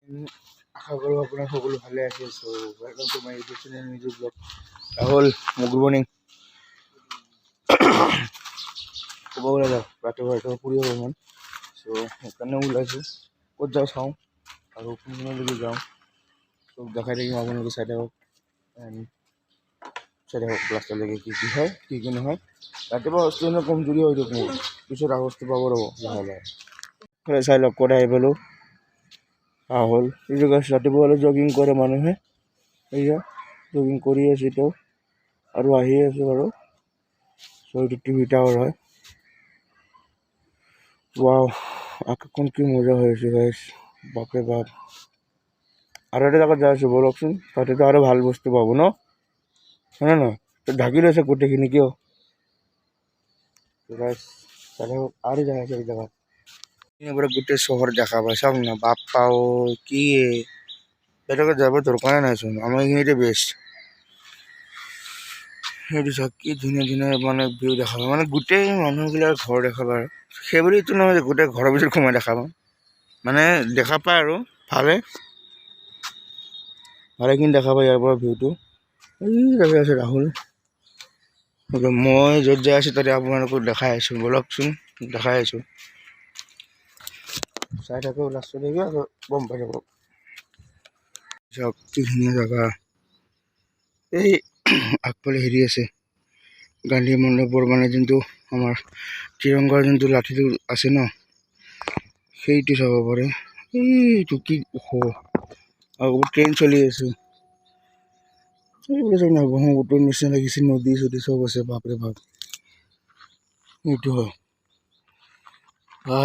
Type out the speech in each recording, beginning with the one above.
আশা কৰোঁ আপোনাৰ সকলো ভালে আছে। So' welcome to my YouTube channel news blog. Rahul good morning. ক'ব গ'লে যাওক ৰাতিপুৱা ফুৰিব মন। চ' সেইকাৰণে ওলাইছোঁ, ক'ত যাওঁ চাওঁ আৰু কোনদিনালৈকে যাওঁ চব দেখাই থাকিম আপোনালোকে। চাই থাকক লাষ্টলৈকে কি কি হয় কি কি নহয়। ৰাতিপুৱা বস্তু কমজুৰি হৈ দিয়ক মোৰ, পিছত আগষ্টটো পাব ৰ'ব লাহে লাহে। চাই লওক ক'ত আহি পালোঁ। হ'ল এইটো গাছ ৰাতিপুৱা হ'লে জগিং কৰে মানুহে, এয়া জগিং কৰি আছে তেওঁ আৰু আহি আছে বাৰু। চ' এইটো টিভি টাৱাৰ হয়। ৱাও আকাশখন কি মজা হৈ আছে গাইছ, বাপৰে বাপ। আৰু এটা জেগাত যাই আছোঁ বলকচোন, তাতেতো আৰু ভাল বস্তু পাব ন, হয়নে নহয়? ঢাকি লৈছে গোটেইখিনি কিয় গাইছ, আৰু যাই আছে এই জেগাত। এবারে গোটেই শহর দেখা পায় সব না, বাপ পাও কি এটাকে যাবার দরকার নাই চোন, আমার এখানে বেস্ট। সেইটো চাওক কি ধুনীয়া ধুনীয়া মানে ভিউ দেখা পায়, মানে গোটেই মানুহবিলাক ঘৰ দেখা পায়। সেই বুলিতো নহয় যে গোটেই ঘৰৰ ভিতৰত সোমাই দেখা পাওঁ, মানে দেখা পায় আৰু ভালেখিনি দেখা পায় ইয়াৰ পৰা ভিউটো। এই জেগা আছে ৰাহুল, মই য'ত যাই আছোঁ তাতে আপোনালোকক দেখাই আছোঁ, বলকচোন দেখাই আছোঁ। চাই থাকো লাষ্টলৈকে আৰু গম পাই যাব। চাওক কি ধুনীয়া জেগা। এই আগফালে হেৰি আছে, গান্ধী মণ্ডপৰ মানে যোনটো আমাৰ ত্ৰিৰংগাৰ যোনটো লাঠিটো আছে ন, সেইটো চাব পাৰে। এইটো কি ওখ আৰু ট্ৰেইন চলি আছে। এইবিলাক নাই ব্ৰহ্মপুত্ৰৰ নিচিনা লাগিছে, নদী চদী চব আছে, বাপৰে বাপ। এইটো হয়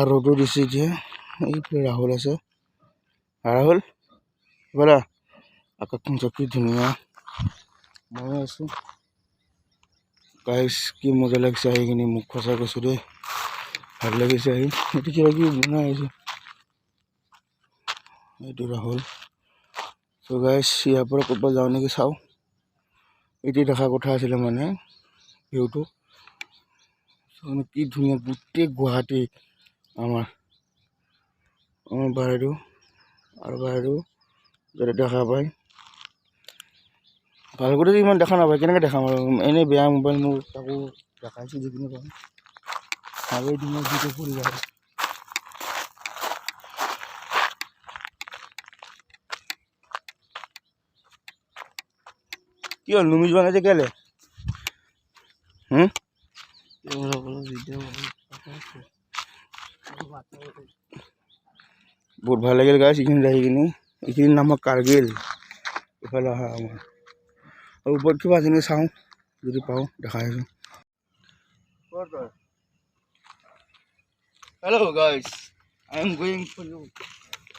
ৰ'দো দিছে এতিয়া। এইফালে ৰাহুল আছে, ৰাহুল ব'লা। আকাশখন চাওক কি ধুনীয়া, মই আছোঁ গাইছ। কি মজা লাগিছে আহি কিনি, মোক সঁচা কৈছোঁ দেই, ভাল লাগিছে আহি। এইটো কিবা কিবি বনাই আহিছে, এইটো ৰাহুল। চ' গাইছ ইয়াৰ পৰা ক'ৰবাত যাওঁ নেকি চাওঁ। এইটো দেখা কথা আছিলে মানে ভিউটো, কি ধুনীয়া গোটেই গুৱাহাটী আমাৰ বাহিৰটো আৰু বাহিৰটো যাতে দেখা পায়। ভাল কৰি ইমান দেখা নাপায়, কেনেকৈ দেখাম আৰু, এনেই বেয়া মোবাইল মোৰ তাকো দেখাইছোঁ যিখিনি পাওঁ। আৰু ধুনীয়া ভিডিঅ' কৰি যায়। কি হ'ল নুমি যোৱা নাই যে কেলে? বহুত ভাল লাগিল গাইছ এইখিনি আহি কিনি। এইখিনিৰ নাম হয় কাৰ্গিল। এইফালে অহা আমাৰ আৰু ওপৰত কিবা যেনে চাওঁ যদি পাওঁ দেখাই আছোঁ। Hello' guys, I am going for you.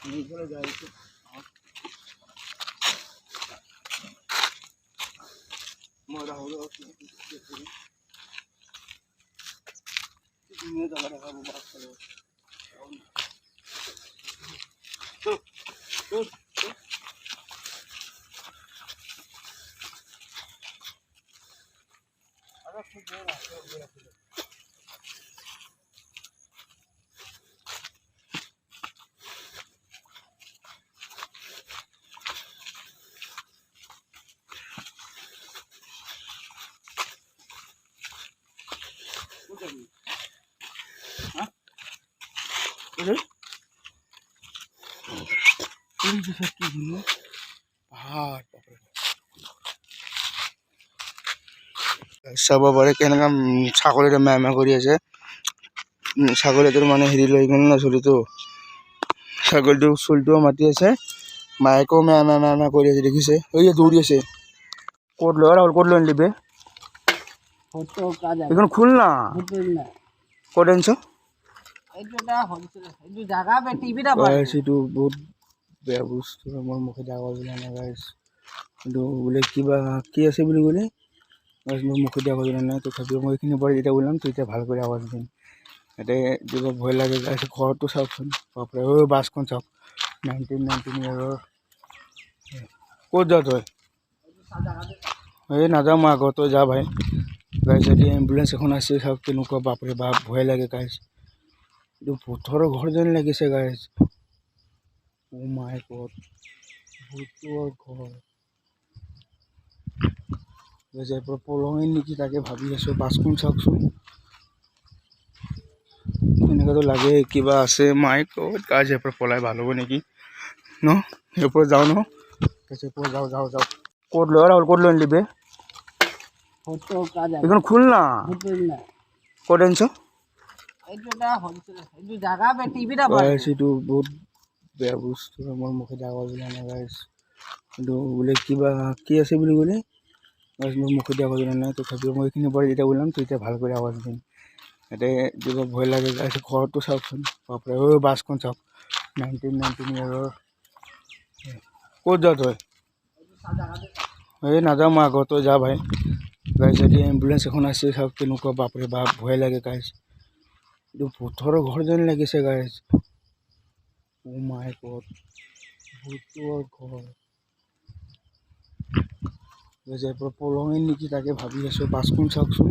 এইফালে যাই আছোঁ, মই ৰাহুল ধুনীয়া জেগা দেখাব পাৰোঁ। চাব পাৰে কেনেকা ছাগলীটো মে মে কৰি আছে। ছাগলীটোৰ মানে হেৰি লৈ গ'ল না চুলিটো, ছাগলীটো চুলিটোও মাতি আছে, মায়েকো মে মে মে মে কৰি আছে, দেখিছে? এই দৌৰি আছে। ক'ত লৈ ৰাহুল, ক'ত লৈ আনিবি? এইখন খোল না, ক'ত আনিছ? এইটো বহুত বেয়া বস্তু, মোৰ মুখত আৱাজ ওলোৱা নাই গাইছ। কিন্তু বোলে কিবা কি আছে বুলি ক'লে, মোৰ মুখত আৱাজ ওলোৱা নাই। তথাপিও মই এইখিনি পৰা যেতিয়া ওলাম তেতিয়া ভাল কৰি আৱাজ দিম। ইয়াতে কিবা ভয় লাগে গাইছ। ঘৰটো চাওকচোন, বাপৰে বাছখন চাওক, 1919 ইয়াৰৰ। ক'ত যাৱ তই? এই নাযাওঁ মই, আগত তই যা ভাই। গাইছ এতিয়া এম্বুলেঞ্চ এখন আছে, চাওক কেনেকুৱা, বাপৰে বাপ ভয় লাগে গাইছ। এইটো ভূতৰ ঘৰ যেন লাগিছে গাইছ। Oh my god, বুটৰ ঘৰ যে পৰা পলঙে নেকি তাকে ভাবি আছো। বাছখন চাওকচোন, এনেকুৱাতো লাগে কিবা আছে। মাই গড গাইজ ইয়াৰ পৰা পলাই ভাল হ'ব নেকি ন? ইয়াৰ পৰা যাওঁ ন? যাওঁ ক'ত লৈ ৰাহুল, ক'ত লৈ আনিবি? এইখন খোল না, ক'ত আনিছ? এইটো বহুত বেয়া বস্তু মোৰ মুখে আৱাজ ওলোৱা নাই গাইজ, কিন্তু বোলে কিবা কি আছে বুলি ক'লে গাইজ। মোৰ মুখে আৱাজ ওলোৱা নাই, তথাপিও মই এইখিনি পৰা যেতিয়া ওলাম তেতিয়া ভাল কৰি আৱাজ দিম। ইয়াতে কিবা ভয় লাগে গাইজ। ঘৰটো চাওকচোন, বাপৰে ঐ বাছখন চাওক, 1919 ইয়াৰৰ। ক'ত যাৱ তই? এই নাযাওঁ মই, আগত তই যা ভাই। গাইজ যদি এম্বুলেঞ্চ এখন আছে চাওক কেনেকুৱা, বাপৰে বাপ ভয় লাগে গাইজ। এইটো ভূতৰ ঘৰ যেন লাগিছে গাইজ। Oh my god, বুটৰ ঘৰ ইয়াৰ পৰা পলঙে নেকি তাকে ভাবি আছো। বাছখন চাওকচোন,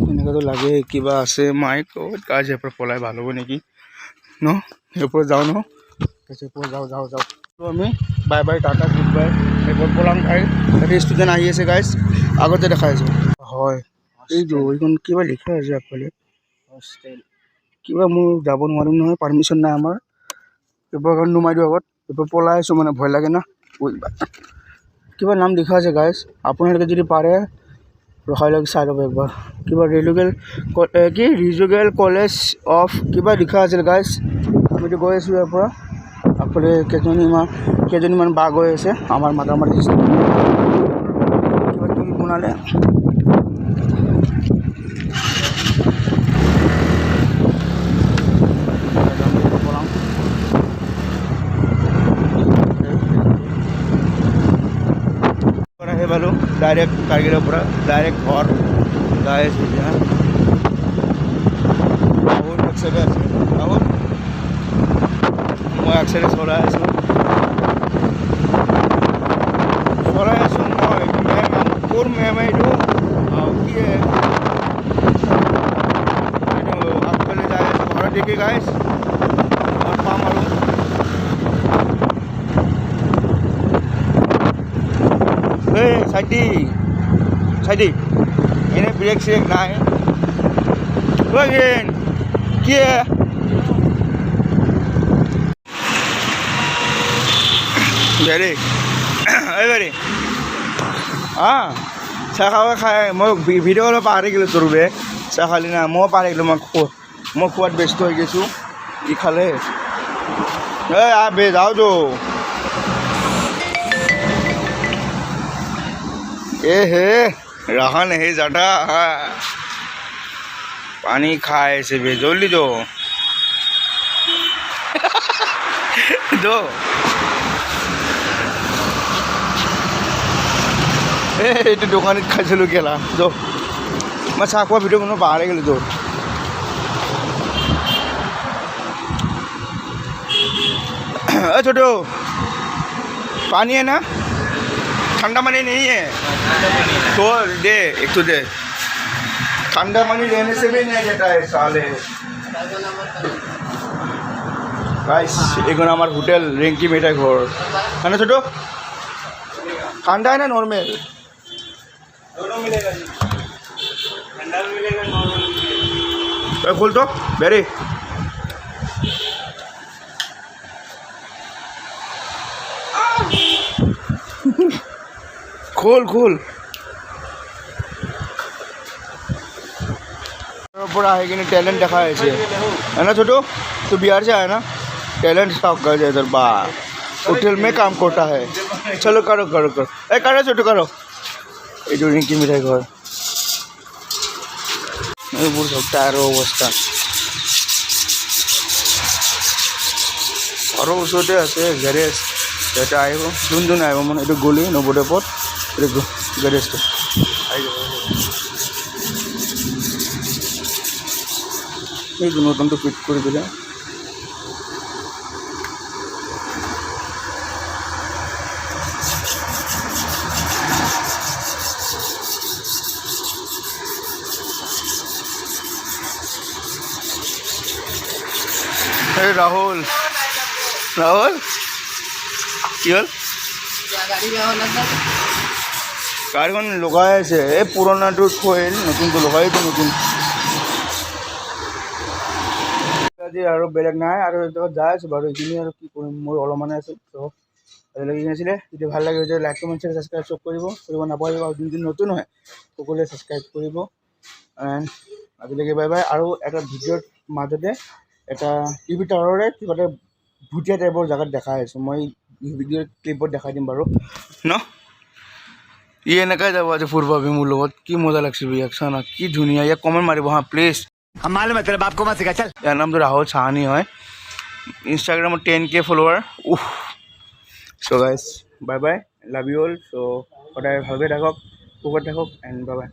এনেকুৱাতো লাগে কিবা আছে। মাই গড গাইজ ইয়াৰ পৰা পলাই ভাল হ'ব নেকি ন? ইয়াৰ পৰা যাওঁ ন? যাওঁ আমি bye bye, Tata, good bye. এইবোৰ পলাং ঠাই তাতে ষ্টুডেণ্ট আহি আছে গাইজ, আগতে দেখাই আছো। হয় এইটো এইখন কিবা লিখা আছে আগফালে হোষ্টেল, কিবা মোৰ যাব নোৱাৰিম নহয়, পাৰ্মিশ্যন নাই আমাৰ। এইবোৰ কাৰণে নুমাই দিওঁ আগত, এইবোৰ পলাই আছোঁ মানে ভয় লাগে না। কিবা নাম লিখা আছে গাইজ, আপোনালোকে যদি পাৰে ৰখাই লওক, চাই ল'ব একবাৰ। কিবা ৰিজুগেল কলেজ অফ কিবা লিখা আছিল গাইজ। আমিতো গৈ আছোঁ ইয়াৰ পৰা, আগফালে কেইজনীমান বা গৈ আছে। আমাৰ মাতামাতি কিবা কিবি বনালে। পালোঁ ডাইৰেক্ট কাৰ্গিলৰ পৰা ডাইৰেক্ট ঘৰ গাইজ। এতিয়া বহুত একচাইডে আছে, বহুত মই একচাইডে চলাই আছোঁ মই। ক'ৰ মেম এইটো কি এইটো আগফালে যাই আছোঁ ঘৰত দেখি গাইজ। পাম আৰু চাইডি এনে ব্ৰেক চেক নাই। কি বেৰি বেৰি চাহ খাই মই ভিডিঅ' অলপ পাহৰি গ'লোঁ তোৰ বে। চাহ খালি না? ময়ো পাহৰি গ'লোঁ, মই খোৱাত ব্যস্ত হৈ গৈছোঁ। কি খালে বে যাওঁতো হে रहा नहीं जाता, पानी खाए से भी जल्दी दो এইটো দোকানত খাইছিলোঁ গেলা মই চাহ খোৱা ভিডিঅ' কোনো পাহৰি গ'লোঁ তোৰ। छोटू पानी है ना? ठंडा पानी नहीं है तो दे, एक तो दे। ठंडा पानी लेने से भी नहीं देता है साले। गाइस एगो हमार होटल रिंकी मिठाई घर है ना छोटू? ठंडा है ना नॉर्मल? दोनों मिलेगा जी, ठंडा भी मिलेगा नॉर्मल भी मिलेगा। खोल तो बेरी खोल पूरा है कि नहीं टैलेंट दिखा है ना छोटू? तो बिहार से आया ना, टैलेंट स्टॉक कर जाए इधर बा होटल में काम करता है। चलो करो करो छोटू करो। ये जो रिंकी मिठाई घर এইবোৰ সব টায়াৰৰ অৱস্থা। ঘৰৰ ওচৰতে আছে গেৰেজ, ইয়াতে আহিব যোন আহিব মানে এইটো গলি নৱদেৱত এইটো গেৰেজটো আহি যাব। এইটো নতুনটো ফিট কৰি দিলে। ৰাহুল ৰাহুল কি হ'ল গাড়ীখন লগাই আছে এই পুৰণাটো থৈ নতুনটো লগাইতো নতুন আজি আৰু বেলেগ নাই আৰু যাই আছোঁ বাৰু এইখিনি আৰু কি কৰিম মোৰ অলপমানে আছে ত' আজিলৈকে আছিলে যদি ভাল লাগে যদি লাইক কমেণ্ট শ্বেয়াৰ ছাবস্ক্ৰাইব চব কৰিব নাপাহৰিব আৰু যোনটো নতুন হয় সকলোৱে ছাবস্ক্ৰাইব কৰিব এণ্ড আজিলৈকে বাই বাই আৰু এটা ভিডিঅ'ৰ মাজতে এটা টিভি টাৱাৰৰে কিবা এটা ভুটীয়া টাইপৰ জেগাত দেখাই আছোঁ মই ভিডিঅ'ৰ ক্লিপত দেখাই দিম বাৰু ন ই এনেকৈ যাব আজি ফুৰিব মোৰ লগত কি মজা লাগছে ইয়াক চানা কি ধুনীয়া ইয়াক কমেণ্ট মাৰিব হা প্লিজ ইয়াৰ নামটো ৰাহুল চাহানী হয় ইনষ্টাগ্ৰামত 10K follower so' guys bye bye love you all so' সদায় ভালকৈ থাকক সুখত থাকক এণ্ড বাই বাই